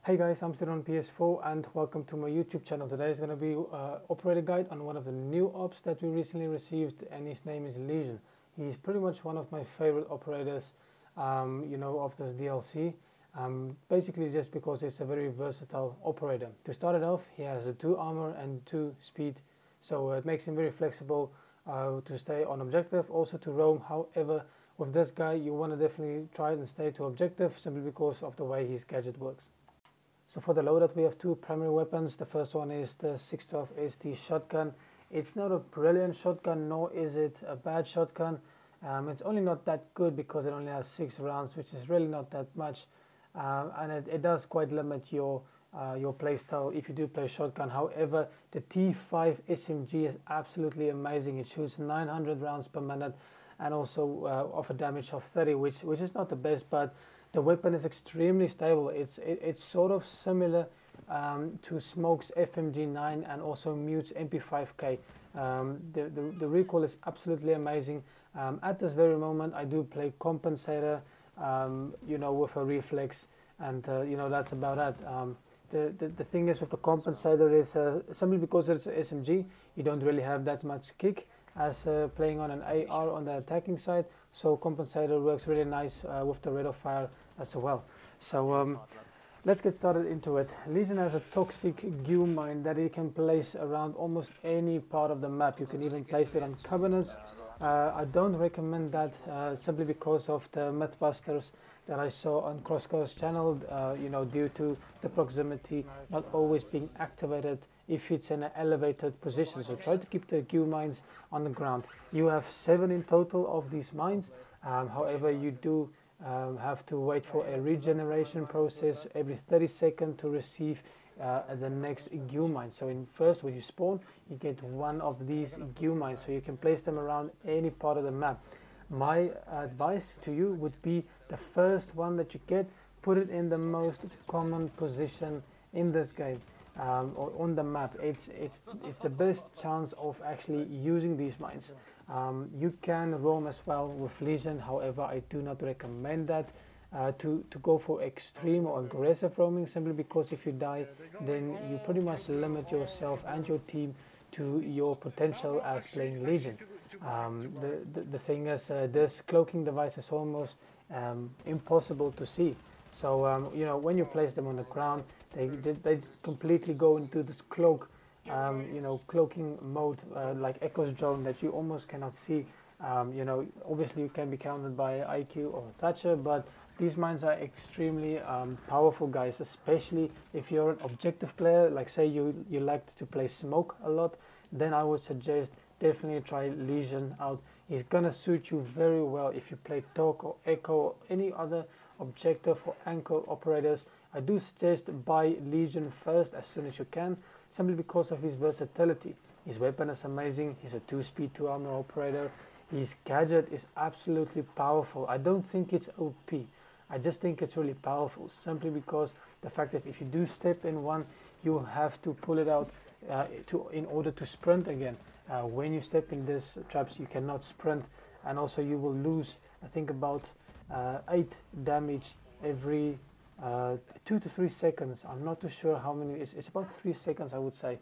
Hey guys, I'm still on PS4 and welcome to my YouTube channel. Today is going to be operator guide on one of the new ops that we recently received, and his name is Lesion. He's pretty much one of my favorite operators, of this DLC. Basically just because it's a very versatile operator. To start it off, he has a 2 armor and 2 speed, so it makes him very flexible to stay on objective, also to roam. However, with this guy you want to definitely try and stay to objective simply because of the way his gadget works. So for the loadout we have 2 primary weapons. The first one is the 612 ST shotgun. It's not a brilliant shotgun, nor is it a bad shotgun. It's only not that good because it only has 6 rounds, which is really not that much, and it does quite limit your playstyle if you do play shotgun. However, the T5 SMG is absolutely amazing. It shoots 900 rounds per minute and also off a damage of 30, which is not the best, but the weapon is extremely stable. It's sort of similar to Smoke's FMG9 and also Mute's MP5K. The recoil is absolutely amazing. At this very moment I do play Compensator, with a reflex, and that's about it. The thing is with the Compensator is simply because it's an SMG, you don't really have that much kick as playing on an AR on the attacking side, so Compensator works really nice with the rate of fire as well. So let's get started into it. Lesion has a toxic goo mine that he can place around almost any part of the map. You can even place it on cabinets. I don't recommend that simply because of the Mythbusters that I saw on Crossco's channel, due to the proximity not always being activated if it's in an elevated position. So try to keep the goo mines on the ground. You have 7 in total of these mines. However, you do have to wait for a regeneration process every 30 seconds to receive the next goo mine. So first when you spawn, you get 1 of these goo mines, so you can place them around any part of the map. My advice to you would be the first one that you get, put it in the most common position in this game, or on the map. It's the best chance of actually using these mines. You can roam as well with Lesion. However, I do not recommend that to go for extreme or aggressive roaming, simply because if you die, then you pretty much limit yourself and your team to your potential as playing Lesion. The thing is, this cloaking device is almost impossible to see. So when you place them on the ground, they completely go into this cloaking mode, like Echo's drone, that you almost cannot see. Obviously you can be counted by IQ or Thatcher, but these mines are extremely powerful, guys, especially if you're an objective player. Like say you like to play Smoke a lot, then I would suggest definitely try Lesion out. He's gonna suit you very well if you play Talk or Echo or any other objective or anchor operators. I do suggest buy Lesion first as soon as you can, simply because of his versatility. His weapon is amazing. He's a 2 speed 2 armor operator. His gadget is absolutely powerful. I don't think it's OP. I just think it's really powerful, simply because the fact that if you do step in one, you have to pull it out in order to sprint again. When you step in these traps, you cannot sprint, and also you will lose, I think, about 8 damage every 2 to 3 seconds. I'm not too sure how many. It's about 3 seconds, I would say.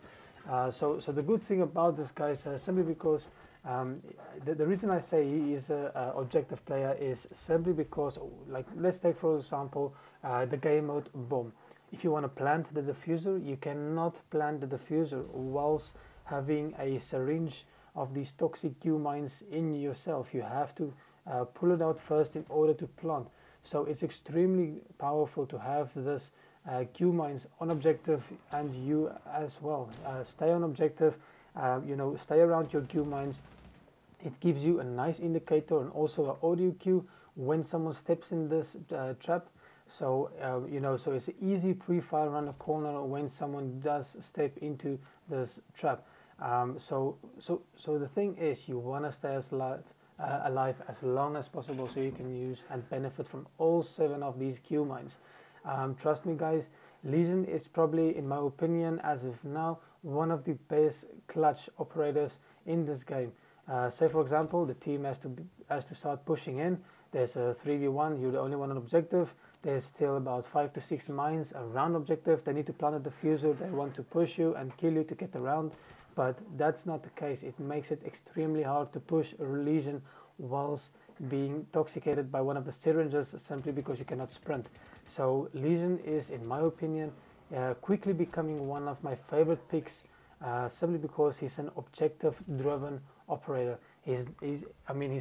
So the good thing about this guy is simply because the reason I say he is an objective player is simply because, like, let's take for example the game mode bomb. If you want to plant the diffuser, you cannot plant the diffuser whilst having a syringe of these toxic goo mines in yourself. You have to pull it out first in order to plant. So it's extremely powerful to have this goo mines on objective, and you as well. Stay on objective, stay around your goo mines. It gives you a nice indicator and also an audio cue when someone steps in this trap. So so it's an easy pre-fire around the corner when someone does step into this trap. So the thing is, you want to stay as alive as long as possible, so you can use and benefit from all 7 of these goo mines. Trust me, guys, Lesion is probably, in my opinion, as of now, one of the best clutch operators in this game. Say for example, the team has to start pushing in. There's a 3v1, you're the only one on objective. there's still about 5 to 6 mines around objective. They need to plant a diffuser, they want to push you and kill you to get around, but that's not the case. It makes it extremely hard to push a Lesion whilst being intoxicated by one of the syringes simply because you cannot sprint. So Lesion is, in my opinion, quickly becoming one of my favorite picks, simply because he's an objective driven operator. His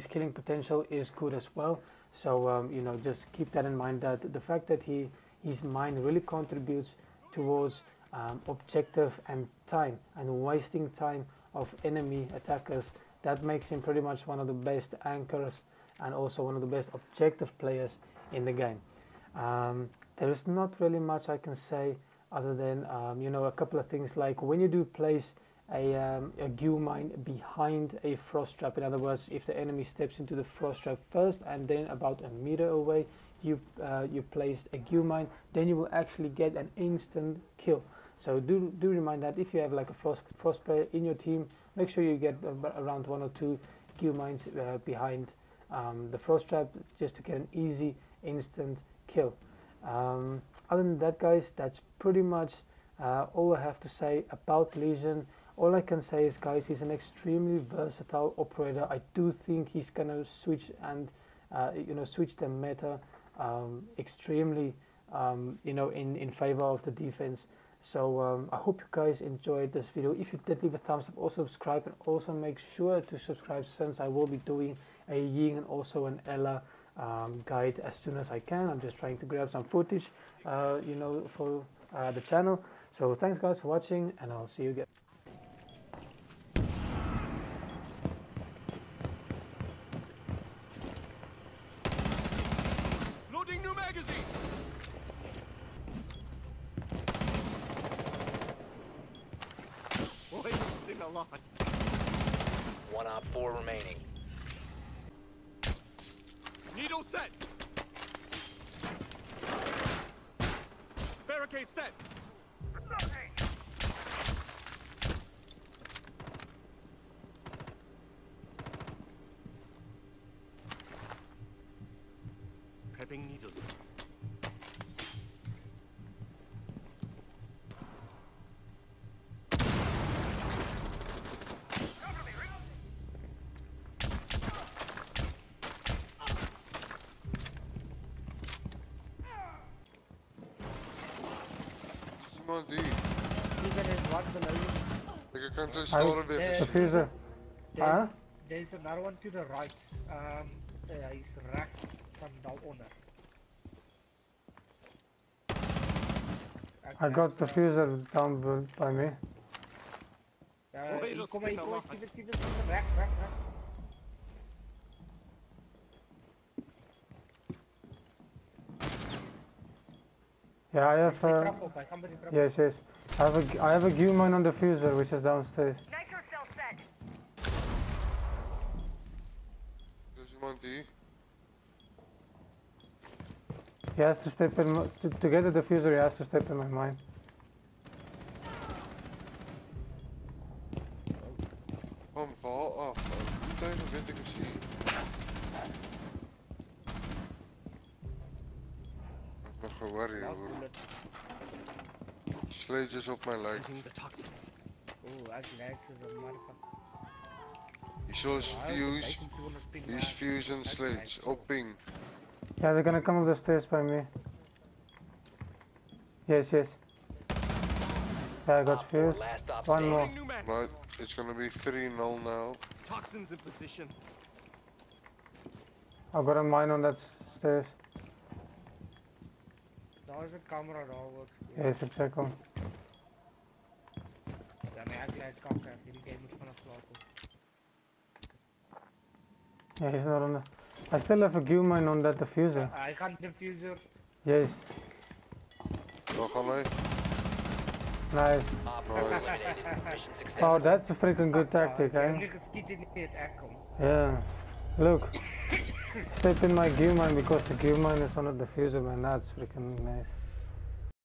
killing potential is good as well. So you know, just keep that in mind, that the fact that his mine really contributes towards objective and time and wasting time of enemy attackers, that makes him pretty much one of the best anchors and also one of the best objective players in the game. There is not really much I can say other than you know, a couple of things, like when you do place a goo mine behind a frost trap. In other words, if the enemy steps into the frost trap first and then about a meter away you placed a goo mine, then you will actually get an instant kill. So do remind that if you have like a frost player in your team, make sure you get around 1 or 2 goo mines behind the frost trap, just to get an easy instant kill. Other than that, guys, that's pretty much all I have to say about Lesion. All I can say is, guys, he's an extremely versatile operator. I do think he's gonna switch and you know, switch the meta extremely you know, in favor of the defense. So I hope you guys enjoyed this video. If you did, leave a thumbs up, also subscribe, and also make sure to subscribe, since I will be doing a Ying and also an Ella guide as soon as I can. I'm just trying to grab some footage you know, for the channel. So thanks guys for watching, and I'll see you again. Loading new magazine. Wasting a lot. 1 op 4 remaining. Needle set. Barricade set. Prepping needle. Iemand die. Diffuser is what below you? Ik kan zijn storen weer gezien. Diffuser. Huh? There's another one to the right. He's rechts van daaronder. I got diffuser down by me. Kom maar, Steven, rechts. Yeah, I have yes. I have a goo mine on the diffuser, which is downstairs. Nitro cell set. Dus iemand die. He has to step in to get the diffuser. He has to step in my mine. Van val af. Niet even weet ik het zie. Ik ben geworried hoor. Sleetjes op mijn lijk. The toxins. Oh, as legs is a motherfucker. He saws fuse. He's fuse and slates. Op ping. Yeah, they're gonna come up the stairs by me. Yes. Yeah, I got fuse. One more. But it's gonna be 3-0 now. Toxins in position. I got a mine on that stairs. Daar is een camera, daar works. Yes, check him. Ja, nee, ik leid kan krijgen. Die game moet vanaf slapen. Yeah, he's not on the... I still have a goo mine on that diffuser. I got diffuser. Yes. Waar gaan wij? Nice. Oh, that's a freaking good tactic, Als je eh? nu geschiet in het echt komt. Yeah. Look. Step in my goo mine because the goo mine is on the diffuser, man. That's freaking nice.